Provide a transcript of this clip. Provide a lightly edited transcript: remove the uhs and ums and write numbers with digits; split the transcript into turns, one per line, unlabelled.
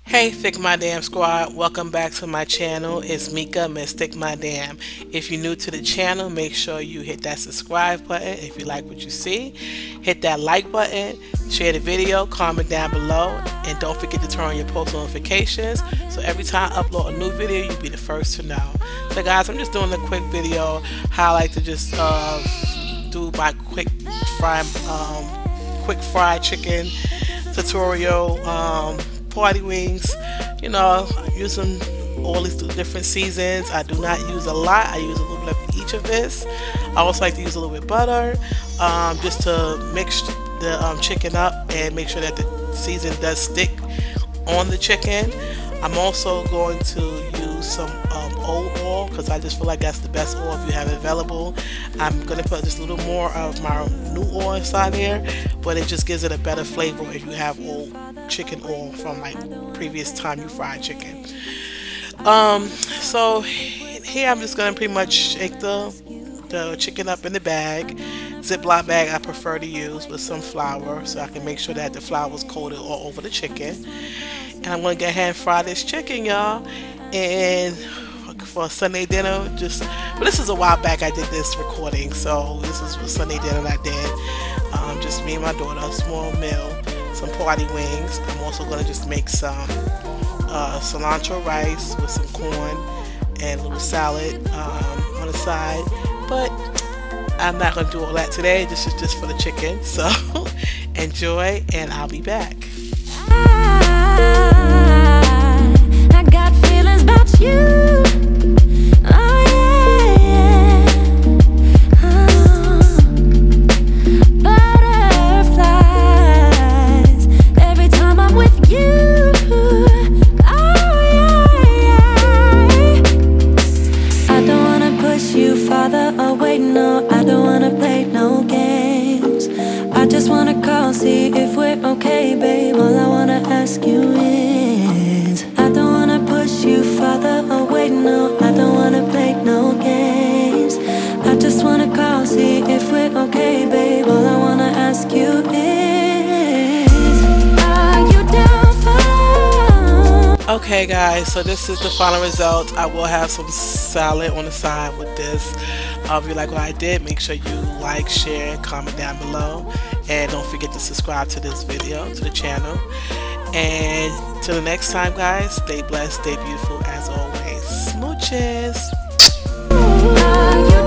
Hey, Thick My Damn Squad, welcome back to my channel. It's Mika, Miss Thick My Damn. If you're new to the channel, make sure you hit that subscribe button. If you like what you see, hit that like button, share the video, comment down below, and don't forget to turn on your post notifications so every time I upload a new video, you'll be the first to know. So guys, I'm just doing a quick video how I like to just do my quick fried chicken tutorial. Party wings, you know, using all these different seasons. I do not use a lot. I use a little bit of each of this. I also like to use a little bit of butter, just to mix the chicken up and make sure that the season does stick on the chicken. I'm also going to use some old oil because I just feel like that's the best oil if you have it available. I'm going to put just a little more of my new oil inside here, but it just gives it a better flavor if you have old chicken oil from like previous time you fried chicken. So here I'm just going to pretty much shake the chicken up in the bag. Ziploc bag I prefer to use with some flour so I can make sure that the flour is coated all over the chicken. And I'm going to go ahead and fry this chicken, y'all. And for a Sunday dinner, but this is a while back I did this recording, so this is a Sunday dinner I did. Just me and my daughter, a small meal, some party wings. I'm also going to just make some cilantro rice with some corn and a little salad on the side. But I'm not going to do all that today. This is just for the chicken. So enjoy, and I'll be back.
I got feelings about you. Oh yeah, yeah. Butterflies every time I'm with you. Oh yeah, yeah. I don't wanna push you farther away, no. I don't wanna play no games. I just wanna call, see if we're okay, babe. All I wanna ask you is, I don't wanna push you farther away, no. I don't wanna play no games. I just wanna call, see if we're okay, babe. All I wanna ask you is, are you down for?
Okay guys, so this is the final result. I will have some salad on the side with this. If you like what I did, make sure you like, share, comment down below, and don't forget to subscribe to this video, to the channel. And till the next time guys, stay blessed, stay beautiful as always. Smooches.
Are you